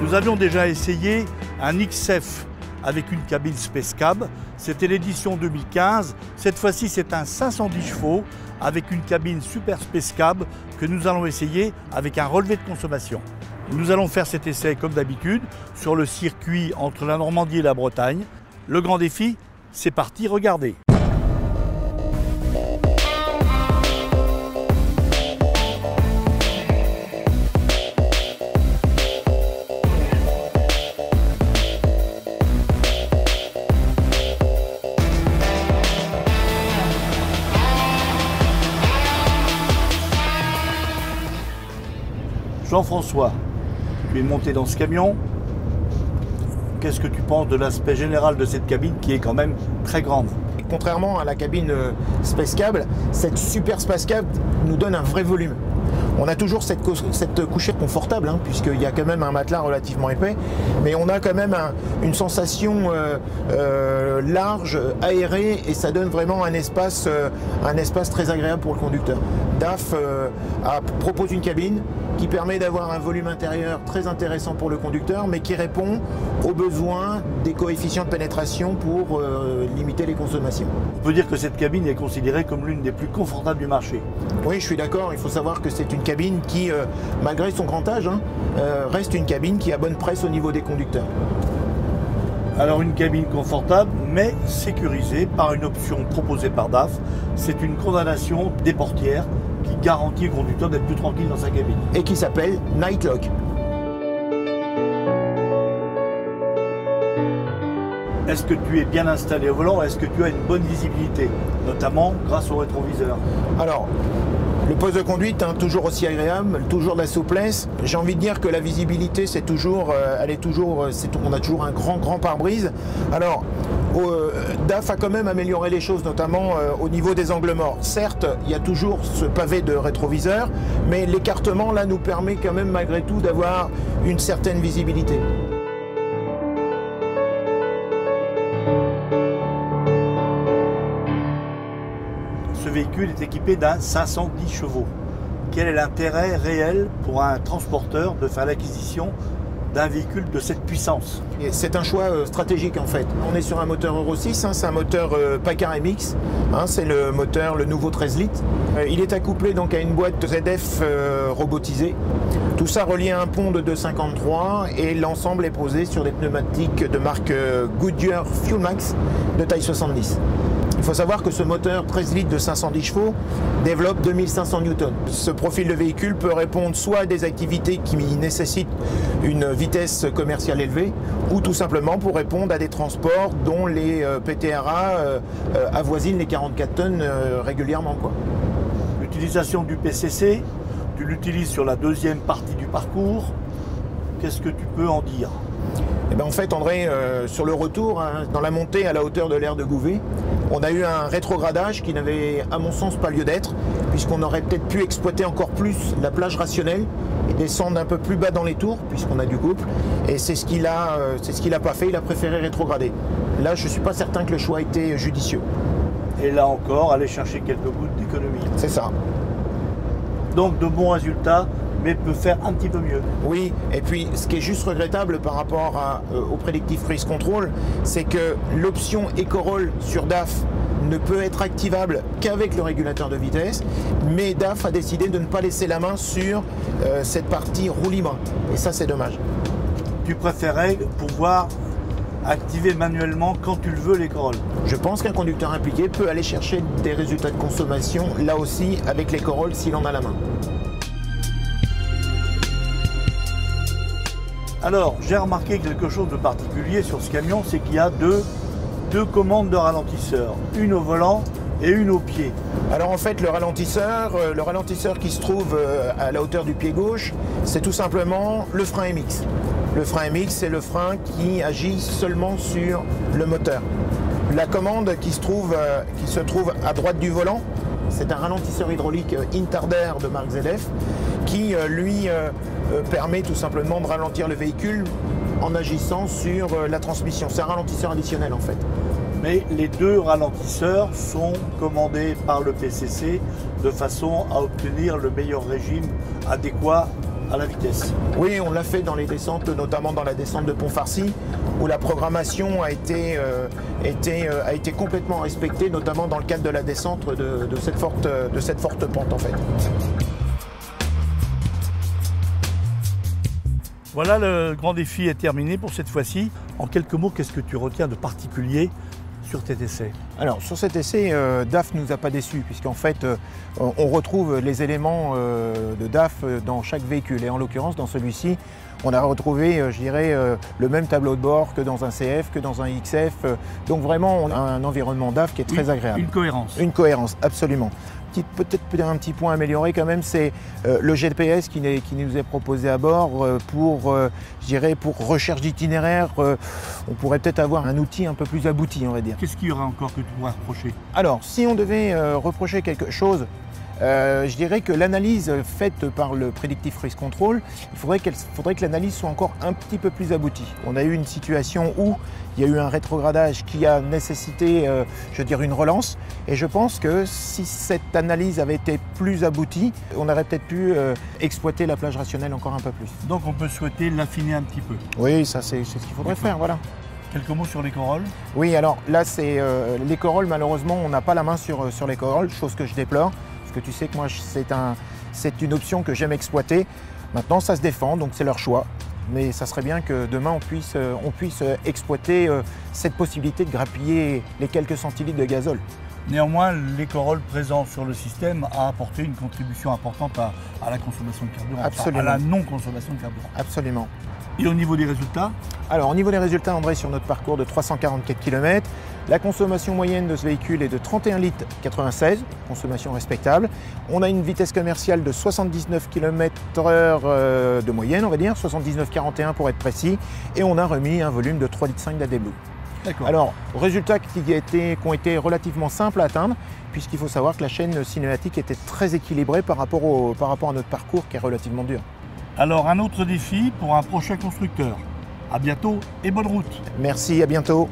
Nous avions déjà essayé un XF avec une cabine Space Cab. C'était l'édition 2015. Cette fois-ci, c'est un 510 chevaux avec une cabine Super Space Cab que nous allons essayer avec un relevé de consommation. Nous allons faire cet essai comme d'habitude sur le circuit entre la Normandie et la Bretagne. Le grand défi, c'est parti, regardez. Jean-François, tu es monté dans ce camion. Qu'est-ce que tu penses de l'aspect général de cette cabine qui est quand même très grande? Contrairement à la cabine Space Cab, cette Super Space Cab nous donne un vrai volume. On a toujours cette couchette confortable, hein, puisqu'il y a quand même un matelas relativement épais, mais on a quand même une sensation large, aérée, et ça donne vraiment un espace très agréable pour le conducteur. DAF propose une cabine qui permet d'avoir un volume intérieur très intéressant pour le conducteur, mais qui répond aux besoins des coefficients de pénétration pour limiter les consommations. On peut dire que cette cabine est considérée comme l'une des plus confortables du marché. Oui, je suis d'accord. Il faut savoir que c'est une cabine qui, malgré son grand âge, reste une cabine qui a bonne presse au niveau des conducteurs. Alors une cabine confortable, mais sécurisée par une option proposée par DAF. C'est une condamnation des portières qui garantit au conducteur d'être plus tranquille dans sa cabine. Et qui s'appelle Night Lock. Est-ce que tu es bien installé au volant? Est-ce que tu as une bonne visibilité, notamment grâce au rétroviseur? Alors, le poste de conduite, hein, toujours aussi agréable, toujours de la souplesse. J'ai envie de dire que la visibilité, c'est toujours, on a toujours un grand pare-brise. Alors, DAF a quand même amélioré les choses, notamment au niveau des angles morts. Certes, il y a toujours ce pavé de rétroviseur, mais l'écartement là nous permet quand même malgré tout d'avoir une certaine visibilité. Ce véhicule est équipé d'un 510 chevaux. Quel est l'intérêt réel pour un transporteur de faire l'acquisition d'un véhicule de cette puissance? C'est un choix stratégique en fait. On est sur un moteur Euro 6, hein, c'est un moteur Packard MX, hein, c'est le moteur, le nouveau 13 litres. Il est accouplé donc à une boîte ZF robotisée. Tout ça relié à un pont de 2,53 et l'ensemble est posé sur des pneumatiques de marque Goodyear Fuelmax de taille 70. Il faut savoir que ce moteur 13 litres de 510 chevaux développe 2500 Newton. Ce profil de véhicule peut répondre soit à des activités qui nécessitent une vitesse commerciale élevée, ou tout simplement pour répondre à des transports dont les PTRA avoisinent les 44 tonnes régulièrement, quoi. L'utilisation du PCC, tu l'utilises sur la deuxième partie du parcours. Qu'est-ce que tu peux en dire? Eh bien, en fait, André, sur le retour, hein, dans la montée à la hauteur de l'aire de Gouvet, on a eu un rétrogradage qui n'avait, à mon sens, pas lieu d'être, puisqu'on aurait peut-être pu exploiter encore plus la plage rationnelle et descendre un peu plus bas dans les tours, puisqu'on a du couple. Et c'est ce qu'il a pas fait, il a préféré rétrograder. Là, je ne suis pas certain que le choix a été judicieux. Et là encore, aller chercher quelques gouttes d'économie. C'est ça. Donc de bons résultats, mais peut faire un petit peu mieux. Oui, et puis ce qui est juste regrettable par rapport au Predictive Cruise Control, c'est que l'option Eco-Roll sur DAF ne peut être activable qu'avec le régulateur de vitesse, mais DAF a décidé de ne pas laisser la main sur cette partie roue libre, et ça c'est dommage. Tu préférais pouvoir activer manuellement quand tu le veux l'Eco-Roll? Je pense qu'un conducteur impliqué peut aller chercher des résultats de consommation, là aussi avec l'Eco-Roll s'il en a la main. Alors, j'ai remarqué quelque chose de particulier sur ce camion, c'est qu'il y a deux commandes de ralentisseur, une au volant et une au pied. Alors en fait, le ralentisseur qui se trouve à la hauteur du pied gauche, c'est tout simplement le frein MX. Le frein MX, c'est le frein qui agit seulement sur le moteur. La commande qui se trouve à droite du volant, c'est un ralentisseur hydraulique Intarder de marque ZF qui lui permet tout simplement de ralentir le véhicule en agissant sur la transmission. C'est un ralentisseur additionnel en fait. Mais les deux ralentisseurs sont commandés par le PCC de façon à obtenir le meilleur régime adéquat à la vitesse. Oui, on l'a fait dans les descentes, notamment dans la descente de Pont-Farcy, où la programmation a été complètement respectée, notamment dans le cadre de la descente de cette forte pente en fait. Voilà, le grand défi est terminé pour cette fois-ci. En quelques mots, qu'est-ce que tu retiens de particulier sur cet essai? Alors sur cet essai, DAF ne nous a pas déçus, puisqu'en fait on retrouve les éléments de DAF dans chaque véhicule. Et en l'occurrence dans celui-ci, on a retrouvé, je dirais, le même tableau de bord que dans un CF, que dans un XF. Donc vraiment on a un environnement DAF qui est très agréable. Une cohérence. Une cohérence, absolument. Peut-être un petit point à améliorer quand même, c'est le GPS qui nous est proposé à bord pour recherche d'itinéraire. On pourrait peut-être avoir un outil un peu plus abouti, on va dire. Qu'est-ce qu'il y aura encore que tu pourrais reprocher? Alors, si on devait reprocher quelque chose, je dirais que l'analyse faite par le Predictive Race Control, il faudrait que l'analyse soit encore un petit peu plus aboutie. On a eu une situation où il y a eu un rétrogradage qui a nécessité, je dirais, une relance. Et je pense que si cette analyse avait été plus aboutie, on aurait peut-être pu exploiter la plage rationnelle encore un peu plus. Donc on peut souhaiter l'affiner un petit peu. Oui, ça c'est ce qu'il faudrait faire, voilà. Quelques mots sur les corolles? Oui, alors là, c'est les corolles, malheureusement, on n'a pas la main sur les corolles, chose que je déplore. Parce que tu sais que moi, c'est une option que j'aime exploiter. Maintenant, ça se défend, donc c'est leur choix. Mais ça serait bien que demain, on puisse exploiter cette possibilité de grappiller les quelques centilitres de gazole. Néanmoins, les corolles présents sur le système a apporté une contribution importante à la consommation de carburant, absolument. À la non-consommation de carburant. Absolument. Et au niveau des résultats? Alors, au niveau des résultats, André, sur notre parcours de 344 km, la consommation moyenne de ce véhicule est de 31 litres 96, consommation respectable. On a une vitesse commerciale de 79 km/h de moyenne, on va dire, 79,41 pour être précis, et on a remis un volume de 3,5 litres d'AdBlue. Alors, résultats qui ont été relativement simples à atteindre, puisqu'il faut savoir que la chaîne cinématique était très équilibrée par rapport à notre parcours qui est relativement dur. Alors, un autre défi pour un prochain constructeur. À bientôt et bonne route. Merci, à bientôt.